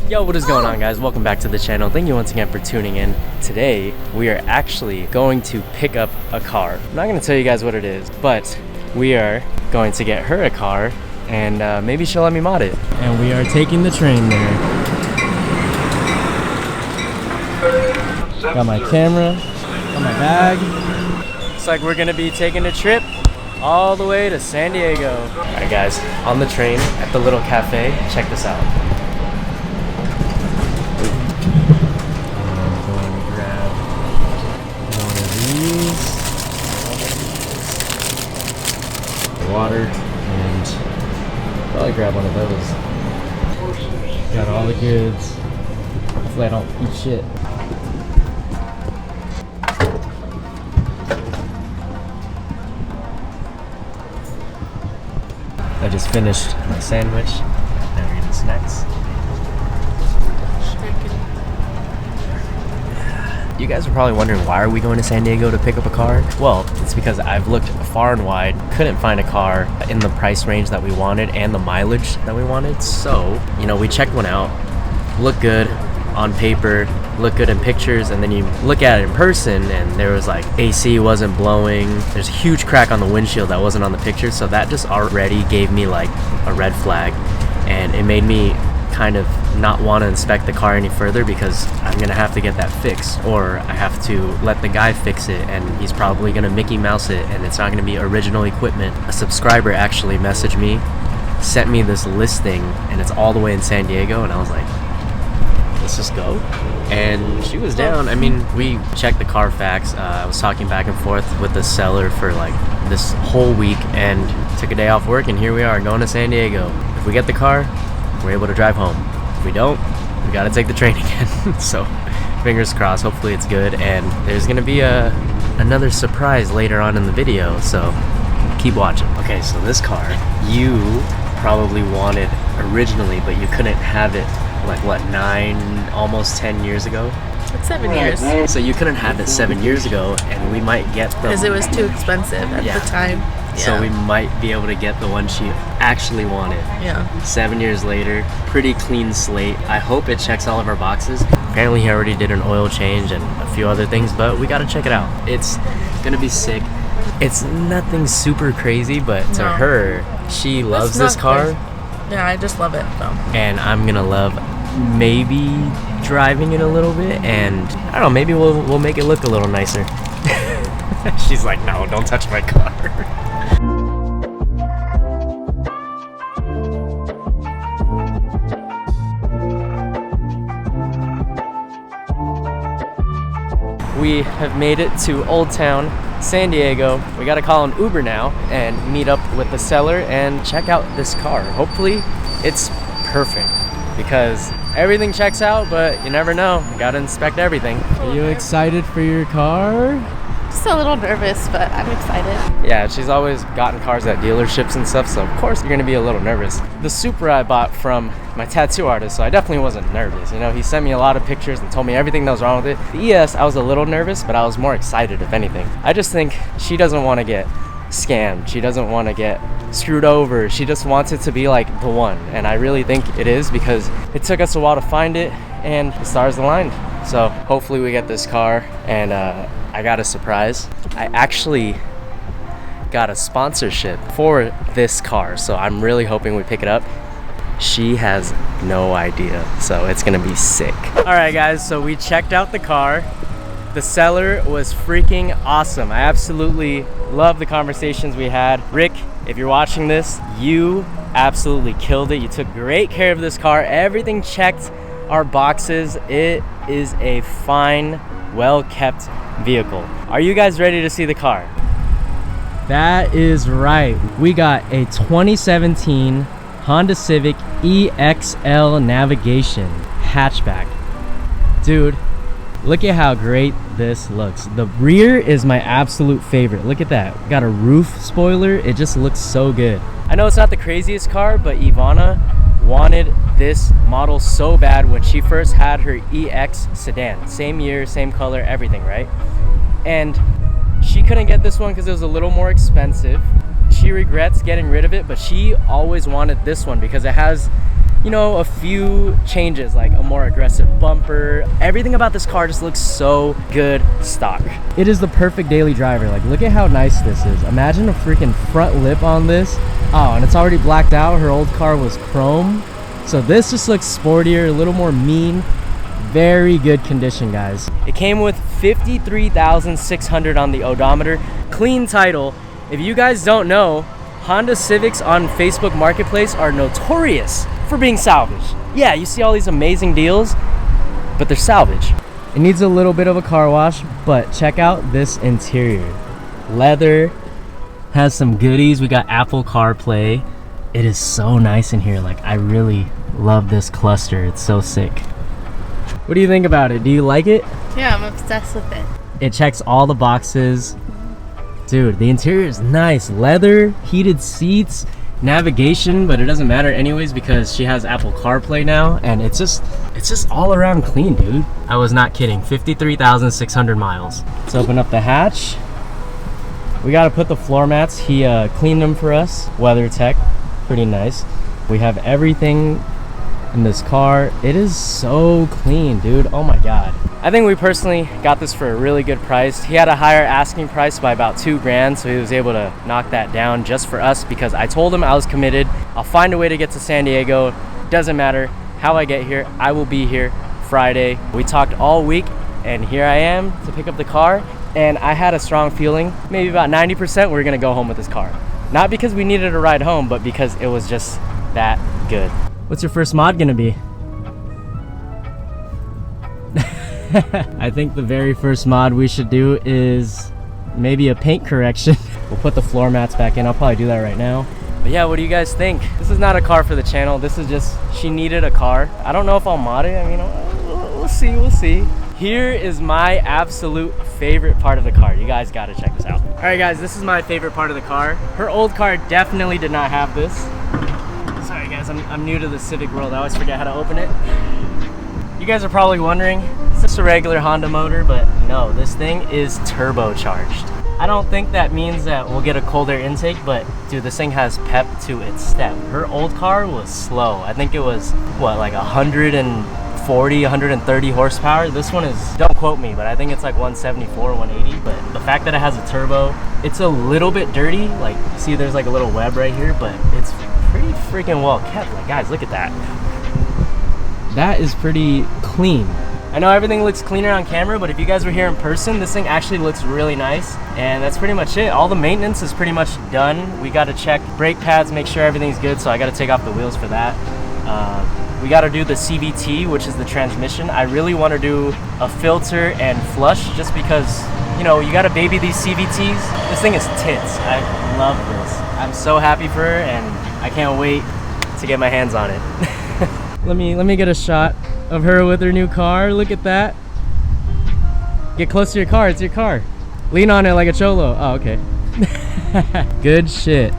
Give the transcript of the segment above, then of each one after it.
Yo, what is going on, guys? Welcome back to the channel. Thank you once again for tuning in. Today we are actually going to pick up a car. I'm not going to tell you guys what it is, but we are going to get her a car and maybe she'll let me mod it. And we are taking the train there. Got my camera, got my bag. Looks like we're going to be taking a trip all the way to San Diego. All right, guys, on the train at the little cafe. Check this out. Water and probably grab one of those. Got all the goods. Hopefully I don't eat shit. I just finished my sandwich. Now we're eating snacks. You guys are probably wondering, why are we going to San Diego to pick up a car? Well, it's because I've looked far and wide, couldn't find a car in the price range that we wanted and the mileage that we wanted. So, you know, we checked one out, looked good on paper, looked good in pictures, and then you look at it in person and there was like AC wasn't blowing. There's a huge crack on the windshield that wasn't on the picture. So that just already gave me like a red flag, and it made me kind of not want to inspect the car any further because I'm gonna have to get that fixed, or I have to let the guy fix it and he's probably gonna Mickey Mouse it and it's not gonna be original equipment. A subscriber actually messaged me, sent me this listing, and it's all the way in San Diego, and I was like, let's just go. And she was down. I mean, we checked the Carfax. I was talking back and forth with the seller for like this whole week and took a day off work, and here we are going to San Diego. If we get the car, we're able to drive home. If we don't, we gotta take the train again. So fingers crossed, hopefully it's good, and there's gonna be another surprise later on in the video, so keep watching. Okay, so this car you probably wanted originally, but you couldn't have it like what, 9, almost 10 years ago? Like 7 years. So you couldn't have it 7 years ago, and we might get the, because it was too expensive at the time. So we might be able to get the one she actually wanted. Yeah. 7 years later, pretty clean slate. I hope it checks all of our boxes. Apparently he already did an oil change and a few other things, but we gotta check it out. It's gonna be sick. It's nothing super crazy, but to her, she loves this car. Crazy. Yeah, I just love it though. And I'm gonna love maybe driving it a little bit, and I don't know, maybe we'll make it look a little nicer. She's like, no, don't touch my car. We have made it to Old Town, San Diego. We gotta call an Uber now and meet up with the seller and check out this car. Hopefully it's perfect, because everything checks out, but you never know. You gotta inspect everything. Are you excited for your car? Just a little nervous, but I'm excited. Yeah, she's always gotten cars at dealerships and stuff, so of course you're gonna be a little nervous. The Supra I bought from my tattoo artist, so I definitely wasn't nervous. You know, he sent me a lot of pictures and told me everything that was wrong with it. The ES, I was a little nervous, but I was more excited if anything. I just think she doesn't want to get scammed. She doesn't want to get screwed over. She just wants it to be like the one, and I really think it is, because it took us a while to find it and the stars aligned. So hopefully we get this car, and I got a surprise. I actually got a sponsorship for this car, so I'm really hoping we pick it up. She has no idea, so it's gonna be sick. All right, guys, so we checked out the car. The seller was freaking awesome. I absolutely love the conversations we had. Rick, if you're watching this, you absolutely killed it. You took great care of this car. Everything checked our boxes. It is a fine, well-kept vehicle. Are you guys ready to see the car? That is right. We got a 2017 Honda Civic EXL navigation hatchback. Dude, look at how great this looks. The rear is my absolute favorite. Look at that. Got a roof spoiler. It just looks so good. I know it's not the craziest car, but Ivana wanted this model so bad when she first had her EX sedan. Same year, same color, everything, right? And she couldn't get this one because it was a little more expensive. She regrets getting rid of it, but she always wanted this one because it has, you know, a few changes, like a more aggressive bumper. Everything about this car just looks so good stock. It is the perfect daily driver. Like, look at how nice this is. Imagine a freaking front lip on this. Oh, and it's already blacked out. Her old car was chrome. So this just looks sportier, a little more mean. Very good condition, guys. It came with 53,600 on the odometer. Clean title. If you guys don't know, Honda Civics on Facebook Marketplace are notorious for being salvaged. Yeah, you see all these amazing deals, but they're salvage. It needs a little bit of a car wash, but check out this interior. Leather, has some goodies. We got Apple CarPlay. It is so nice in here. Like, I really love this cluster. It's so sick. What do you think about it? Do you like it? Yeah, I'm obsessed with it. It checks all the boxes. Dude, the interior is nice. Leather, heated seats, navigation, but it doesn't matter anyways because she has Apple CarPlay now, and it's just all around clean, dude. I was not kidding. 53,600 miles. Let's open up the hatch. We gotta put the floor mats. He cleaned them for us. WeatherTech, pretty nice. We have everything in this car. It is so clean, dude. Oh my god. I think we personally got this for a really good price. He had a higher asking price by about $2,000, so he was able to knock that down just for us because I told him I was committed. I'll find a way to get to San Diego. Doesn't matter how I get here. I will be here Friday. We talked all week, and here I am to pick up the car. And I had a strong feeling, maybe about 90% we're gonna go home with this car. Not because we needed a ride home, but because it was just that good. What's your first mod gonna be? I think the very first mod we should do is maybe a paint correction. We'll put the floor mats back in. I'll probably do that right now. But yeah, what do you guys think? This is not a car for the channel. This is just, she needed a car. I don't know if I'll mod it. I mean, we'll see. Here is my absolute favorite part of the car. You guys gotta check this out. All right, guys, this is my favorite part of the car. Her old car definitely did not have this. Sorry, guys, I'm new to the Civic world. I always forget how to open it. You guys are probably wondering, is this a regular Honda motor? But no, this thing is turbocharged. I don't think that means that we'll get a cold air intake, but dude, this thing has pep to its step. Her old car was slow. I think it was, what, like 140, 130 horsepower. This one is, don't quote me, but I think it's like 174, 180. But the fact that it has a turbo, it's a little bit dirty. Like, see, there's like a little web right here, but it's pretty freaking well kept. Like, guys, look at that. That is pretty clean. I know everything looks cleaner on camera, but if you guys were here in person, this thing actually looks really nice. And that's pretty much it. All the maintenance is pretty much done. We got to check brake pads, make sure everything's good, so I got to take off the wheels for that. We got to do the CVT, which is the transmission. I really want to do a filter and flush just because, you know, you got to baby these CVTs. This thing is tits. I love this. I'm so happy for her, and I can't wait to get my hands on it. Let me get a shot of her with her new car. Look at that. Get close to your car. It's your car. Lean on it like a cholo. Oh, okay. Good shit.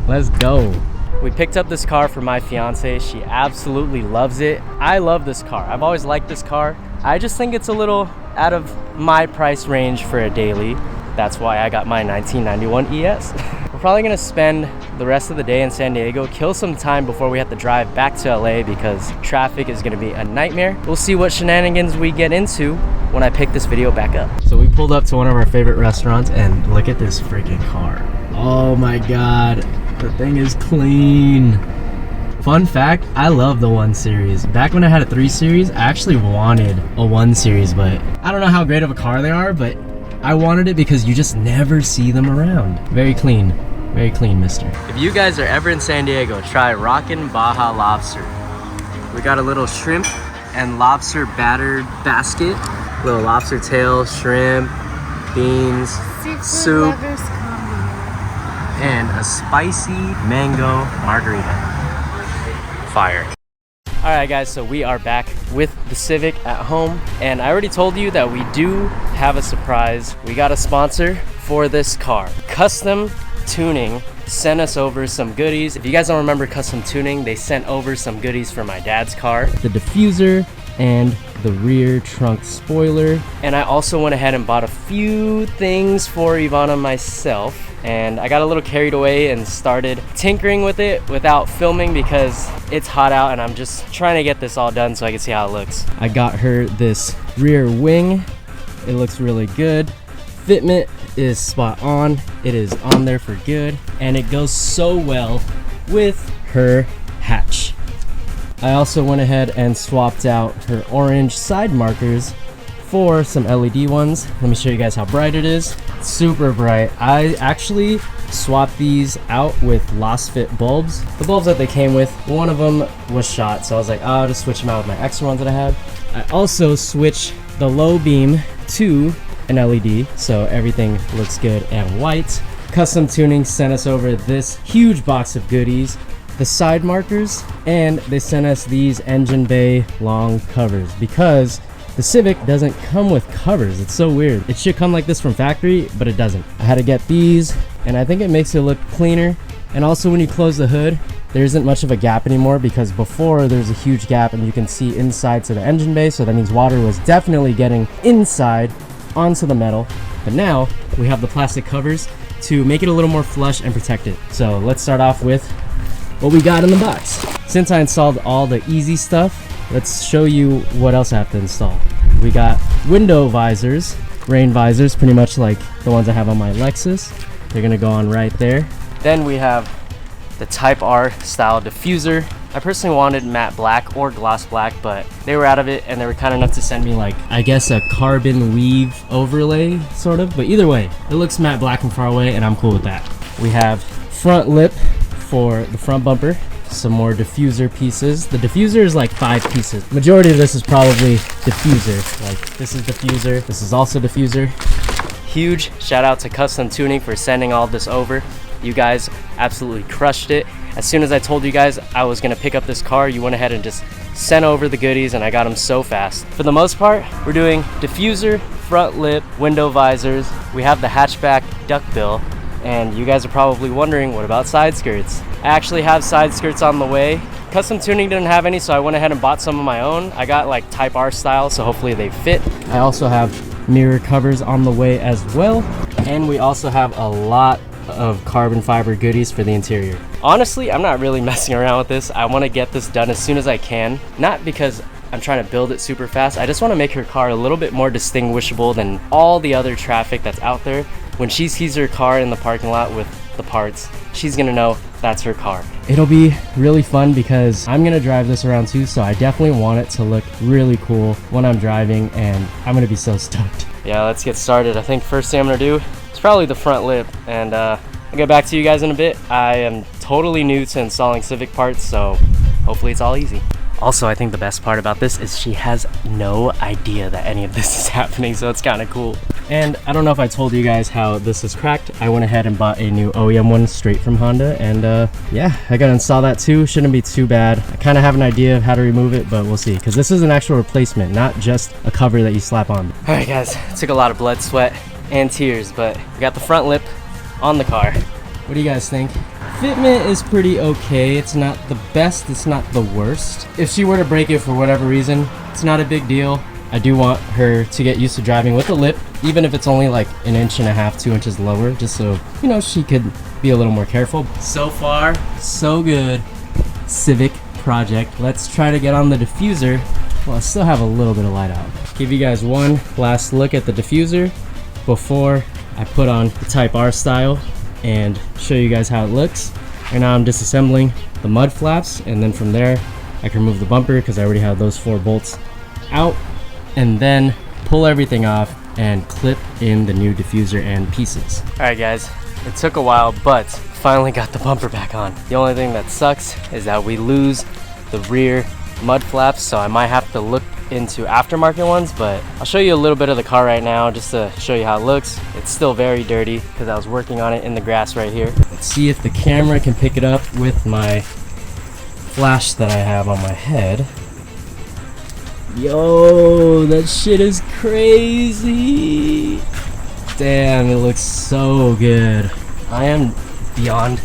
Let's go. We picked up this car for my fiance. She absolutely loves it. I love this car. I've always liked this car. I just think it's a little out of my price range for a daily. That's why I got my 1991 ES. We're probably gonna spend the rest of the day in San Diego, kill some time before we have to drive back to LA because traffic is gonna be a nightmare. We'll see what shenanigans we get into when I pick this video back up. So we pulled up to one of our favorite restaurants and look at this freaking car. Oh my God, the thing is clean. Fun fact, I love the 1 Series. Back when I had a 3 Series, I actually wanted a 1 Series, but I don't know how great of a car they are, but I wanted it because you just never see them around. Very clean, mister. If you guys are ever in San Diego, try Rockin' Baja Lobster. We got a little shrimp and lobster battered basket. Little lobster tail, shrimp, beans, soup, and a spicy mango margarita. Fire. All right, guys, so we are back with the Civic at home, and I already told you that we do have a surprise. We got a sponsor for this car. Custom Tuning sent us over some goodies. If you guys don't remember Custom Tuning, they sent over some goodies for my dad's car. The diffuser and the rear trunk spoiler. And I also went ahead and bought a few things for Ivana myself. And I got a little carried away and started tinkering with it without filming because it's hot out and I'm just trying to get this all done so I can see how it looks. I got her this rear wing. It looks really good. Fitment is spot on. It is on there for good. And it goes so well with her hatch. I also went ahead and swapped out her orange side markers for some LED ones. Let me show you guys how bright it is. Super bright. I actually swapped these out with lost fit bulbs. The bulbs that they came with, one of them was shot, so I was like, oh, I'll just switch them out with my extra ones that I have. I also switched the low beam to an LED, so everything looks good and white. Custom Tuning sent us over this huge box of goodies, the side markers, and they sent us these engine bay long covers because the Civic doesn't come with covers. It's so weird. It should come like this from factory, but it doesn't. I had to get these, and I think it makes it look cleaner. And also when you close the hood, there isn't much of a gap anymore because before there's a huge gap and you can see inside to the engine bay, so that means water was definitely getting inside onto the metal. But now we have the plastic covers to make it a little more flush and protect it. So let's start off with what we got in the box. Since I installed all the easy stuff, let's show you what else I have to install. We got window visors, rain visors, pretty much like the ones I have on my Lexus. They're gonna go on right there. Then we have the Type R style diffuser. I personally wanted matte black or gloss black, but they were out of it and they were kind enough to send me like, I guess a carbon weave overlay sort of, but either way, it looks matte black from far away and I'm cool with that. We have front lip for the front bumper. Some more diffuser pieces. The diffuser is like 5 pieces. Majority of this is probably diffuser. Like this is diffuser, this is also diffuser. Huge shout out to Custom Tuning for sending all this over. You guys absolutely crushed it. As soon as I told you guys I was gonna pick up this car, you went ahead and just sent over the goodies and I got them so fast. For the most part, we're doing diffuser, front lip, window visors. We have the hatchback duckbill. And you guys are probably wondering, what about side skirts? I actually have side skirts on the way. Custom Tuning didn't have any, so I went ahead and bought some of my own. I got like Type R style, so hopefully they fit. I also have mirror covers on the way as well. And we also have a lot of carbon fiber goodies for the interior. Honestly, I'm not really messing around with this. I want to get this done as soon as I can. Not because I'm trying to build it super fast. I just want to make her car a little bit more distinguishable than all the other traffic that's out there. When she sees her car in the parking lot with the parts, she's gonna know that's her car. It'll be really fun because I'm gonna drive this around too, so I definitely want it to look really cool when I'm driving, and I'm gonna be so stoked. Yeah, let's get started. I think first thing I'm gonna do is probably the front lip, and I'll get back to you guys in a bit. I am totally new to installing Civic parts, so hopefully it's all easy. Also, I think the best part about this is she has no idea that any of this is happening, so it's kind of cool. And I don't know if I told you guys how this is cracked. I went ahead and bought a new OEM one straight from Honda, and yeah, I gotta install that too. Shouldn't be too bad. I kind of have an idea of how to remove it, but we'll see, because this is an actual replacement, not just a cover that you slap on. All right, guys, it took a lot of blood, sweat, and tears, but we got the front lip on the car. What do you guys think? Fitment is pretty okay. It's not the best, it's not the worst. If she were to break it for whatever reason, it's not a big deal. I do want her to get used to driving with the lip, even if it's only like 1.5 inches, 2 inches lower, just so, you know, she could be a little more careful. So far, so good. Civic project. Let's try to get on the diffuser. Well, I still have a little bit of light out. Give you guys one last look at the diffuser before I put on the Type R style and show you guys how it looks. And now I'm disassembling the mud flaps, and then from there I can remove the bumper because I already have those 4 bolts out, and then pull everything off and clip in the new diffuser and pieces. All right, guys, it took a while, but finally got the bumper back on. The only thing that sucks is that we lose the rear mud flaps, so I might have to look into aftermarket ones, but I'll show you a little bit of the car right now just to show you how it looks. It's still very dirty because I was working on it in the grass right here. Let's see if the camera can pick it up with my flash that I have on my head. Yo, that shit is crazy. Damn, it looks so good. I am beyond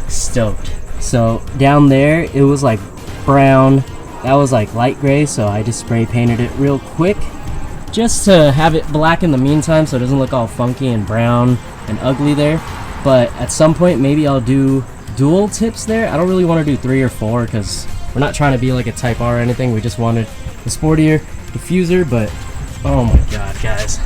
stoked. So down there, it was like brown That was like light gray, so I just spray painted it real quick just to have it black in the meantime so it doesn't look all funky and brown and ugly there. But at some point maybe I'll do dual tips there. I don't really want to do 3 or 4 because we're not trying to be like a Type R or anything. We just wanted the sportier diffuser. But oh my god, guys,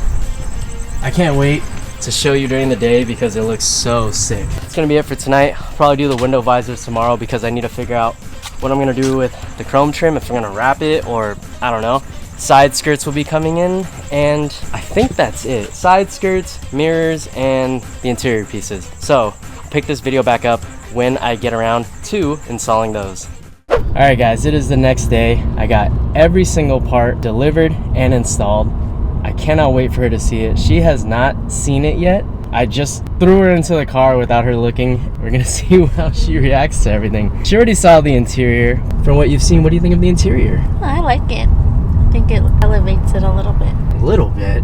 I can't wait to show you during the day because it looks so sick. It's gonna be it for tonight. I'll probably do the window visors tomorrow because I need to figure out what I'm gonna do with the chrome trim, if I'm gonna wrap it or I don't know. Side skirts will be coming in, and I think that's it. Side skirts, mirrors, and the interior pieces. So I'll pick this video back up when I get around to installing those. Alright guys, it is the next day. I got every single part delivered and installed. I cannot wait for her to see it. She has not seen it yet. I just threw her into the car without her looking. We're gonna see how she reacts to everything. She already saw the interior. From what you've seen, what do you think of the interior? I like it. I think it elevates it a little bit. A little bit?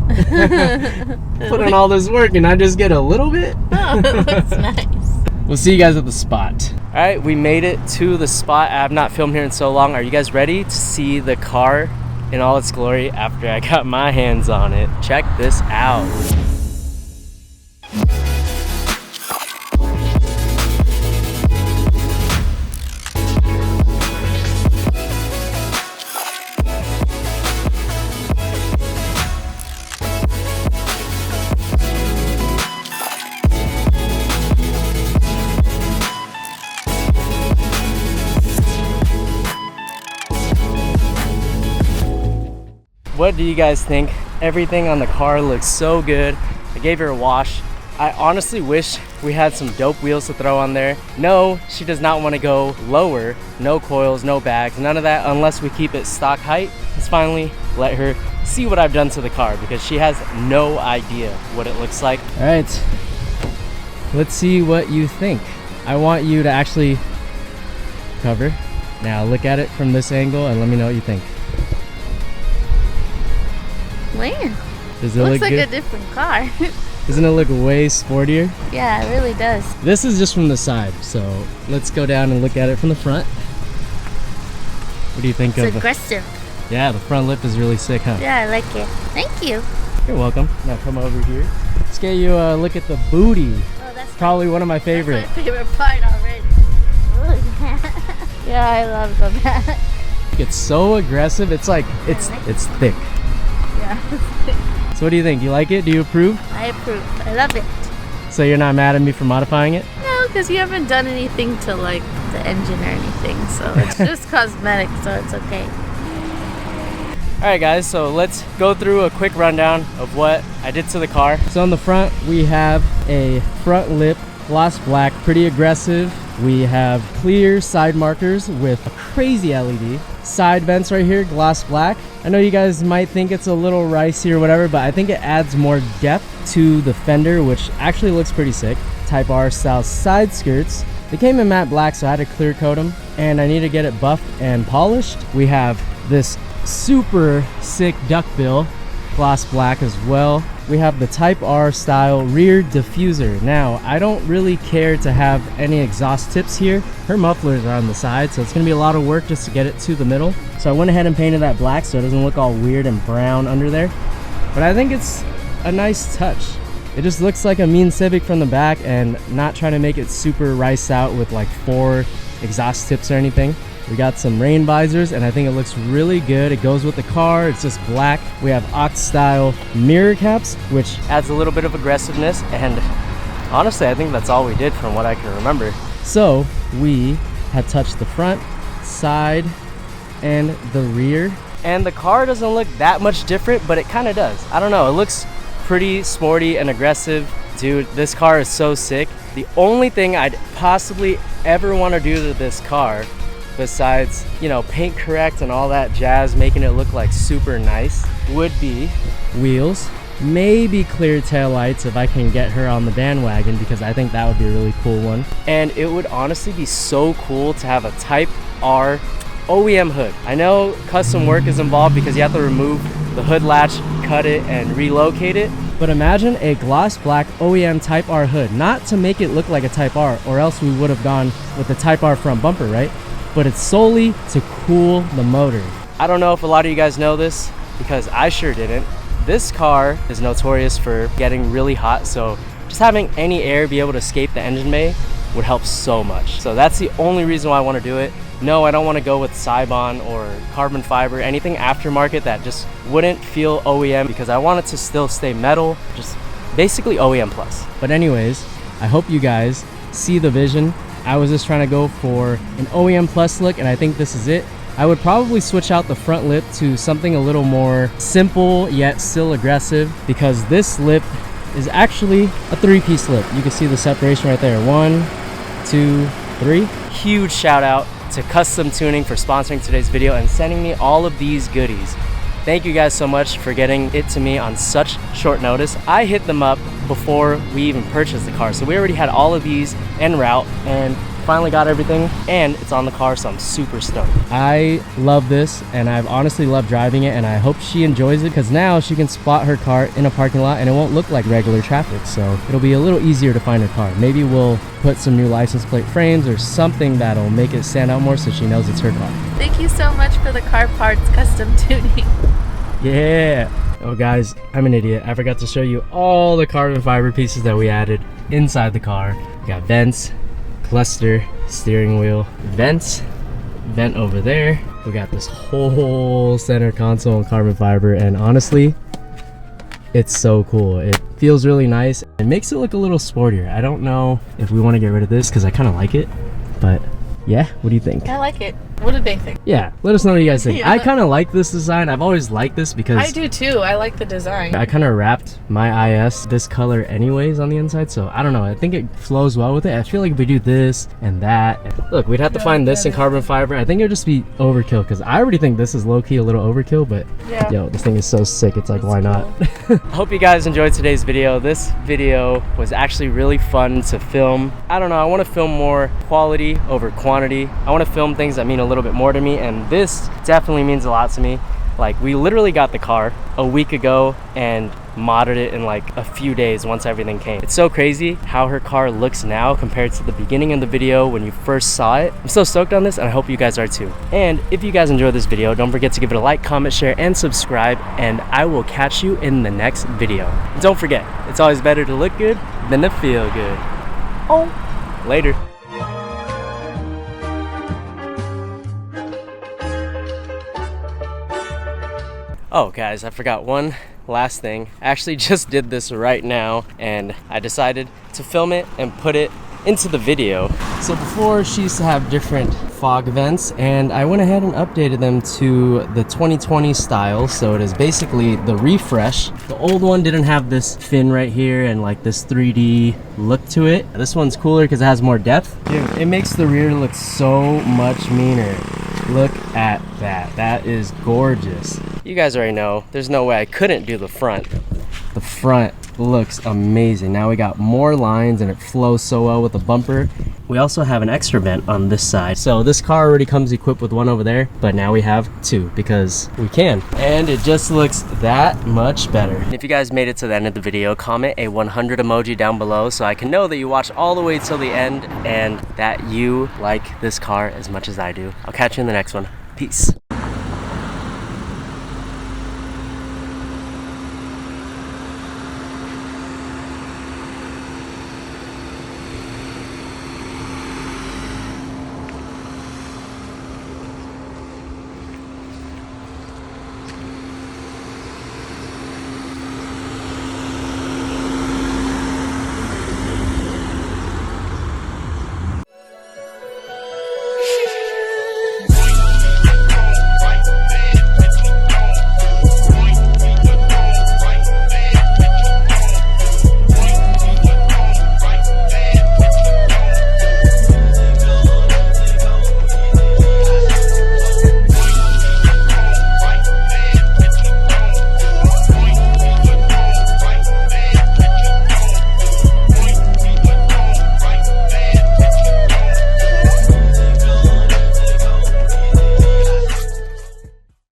Put in all this work and I just get a little bit? Oh, that's nice. We'll see you guys at the spot. All right, we made it to the spot. I have not filmed here in so long. Are you guys ready to see the car in all its glory after I got my hands on it? Check this out. What do you guys think? Everything on the car looks so good. I gave her a wash. I honestly wish we had some dope wheels to throw on there. No, she does not want to go lower. No coils, no bags, none of that unless we keep it stock height. Let's finally let her see what I've done to the car because she has no idea what it looks like. All right, let's see what you think. I want you to actually cover. Now look at it from this angle and let me know what you think. Man, does it looks look like good? a different car. Doesn't it look way sportier? Yeah, it really does. This is just from the side, so let's go down and look at it from the front. What do you think It's of aggressive. Yeah, the front lip is really sick, huh? Yeah, I like it. Thank you. You're welcome. Now come over here. Let's get you a look at the booty. Oh, that's Probably one of my favorite. That's my favorite part already. Yeah, I love the back. It's so aggressive. It's like it's thick. Yeah. So what do you think? You like it? Do you approve? I approve. I love it. So you're not mad at me for modifying it? No, because you haven't done anything to like the engine or anything, so it's just cosmetic, so it's okay. Alright guys, so let's go through a quick rundown of what I did to the car. So on the front, we have a front lip gloss black, pretty aggressive. We have clear side markers with a crazy LED. Side vents right here, gloss black. I know you guys might think it's a little ricey or whatever, but I think it adds more depth to the fender, which actually looks pretty sick. Type R style side skirts. They came in matte black, so I had to clear coat them, and I need to get it buffed and polished. We have this super sick duckbill, gloss black as well. We have the Type R style rear diffuser. Now, I don't really care to have any exhaust tips here. Her mufflers are on the side, so it's gonna be a lot of work just to get it to the middle. So I went ahead and painted that black so it doesn't look all weird and brown under there. But I think it's a nice touch. It just looks like a mean Civic from the back, and not trying to make it super riced out with like 4 exhaust tips or anything. We got some rain visors, and I think it looks really good. It goes with the car. It's just black. We have Oct style mirror caps, which adds a little bit of aggressiveness, and honestly I think that's all we did from what I can remember. So we had touched the front, side, and the rear, and the car doesn't look that much different, but it kind of does. I don't know, it looks pretty sporty and aggressive. Dude, this car is so sick. The only thing I'd possibly ever want to do to this car, besides, you know, paint correct and all that jazz, making it look like super nice, would be wheels, maybe clear tail lights if I can get her on the bandwagon, because I think that would be a really cool one. And it would honestly be so cool to have a Type R OEM hood. I know custom work is involved because you have to remove the hood latch, cut it, and relocate it. But imagine a gloss black OEM Type R hood, not to make it look like a Type R, or else we would have gone with the Type R front bumper, right? but it's solely to cool the motor. I don't know if a lot of you guys know this, because I sure didn't. This car is notorious for getting really hot, so just having any air be able to escape the engine bay would help so much. So that's the only reason why I want to do it. No, I don't want to go with Cybon or carbon fiber, anything aftermarket that just wouldn't feel OEM, because I want it to still stay metal, just basically OEM plus. But anyways, I hope you guys see the vision. I was just trying to go for an OEM plus look, and I think this is it. I would probably switch out the front lip to something a little more simple yet still aggressive, because this lip is actually a 3-piece lip. You can see the separation right there. 1, 2, 3. Huge shout out to Custom Tuning for sponsoring today's video and sending me all of these goodies. Thank you guys so much for getting it to me on such short notice. I hit them up before we even purchased the car, so we already had all of these en route and finally got everything, and it's on the car, so I'm super stoked. I love this, and I've honestly loved driving it, and I hope she enjoys it, because now she can spot her car in a parking lot and it won't look like regular traffic, so it'll be a little easier to find her car. Maybe we'll put some new license plate frames or something that'll make it stand out more so she knows it's her car. Thank you so much for the car parts Custom Tuning. Yeah. Oh guys, I'm an idiot. I forgot to show you all the carbon fiber pieces that we added inside the car. We got vents, cluster, steering wheel, vents, vent over there. We got this whole center console in carbon fiber, and honestly, it's so cool. It feels really nice. It makes it look a little sportier. I don't know if we want to get rid of this because I kind of like it, but yeah, what do you think? I like it. What did they think? Yeah, let us know what you guys think. Yeah. I kind of like this design. I've always liked this because I do too. I like the design. I kind of wrapped my IS this color anyways on the inside, so I don't know. I think it flows well with it. I feel like if we do this and that, look, we'd have to find this in carbon fiber. I think it would just be overkill, because I already think this is low-key a little overkill, but yeah, yo, this thing is so sick. It's like, why not? Cool. I hope you guys enjoyed today's video. This video was actually really fun to film. I don't know, I want to film more quality over quantity. I want to film things that mean a little bit more to me, and this definitely means a lot to me. Like, we literally got the car a week ago and modded it in like a few days once everything came. It's so crazy how her car looks now compared to the beginning of the video when you first saw it. I'm so stoked on this, and I hope you guys are too. And if you guys enjoyed this video, don't forget to give it a like, comment, share, and subscribe, and I will catch you in the next video. And don't forget, it's always better to look good than to feel good. Oh, later. Oh guys, I forgot one last thing. I actually just did this right now, and I decided to film it and put it into the video. So before, she used to have different fog vents, and I went ahead and updated them to the 2020 style, so it is basically the refresh. The old one didn't have this fin right here and like this 3D look to it. This one's cooler because it has more depth. Dude, it makes the rear look so much meaner. Look at that. That is gorgeous. You guys already know, there's no way I couldn't do the front. The front looks amazing. Now we got more lines and it flows so well with the bumper. We also have an extra vent on this side. So this car already comes equipped with one over there, but now we have two because we can. And it just looks that much better. And if you guys made it to the end of the video, comment a 100 emoji down below so I can know that you watched all the way till the end and that you like this car as much as I do. I'll catch you in the next one. Peace.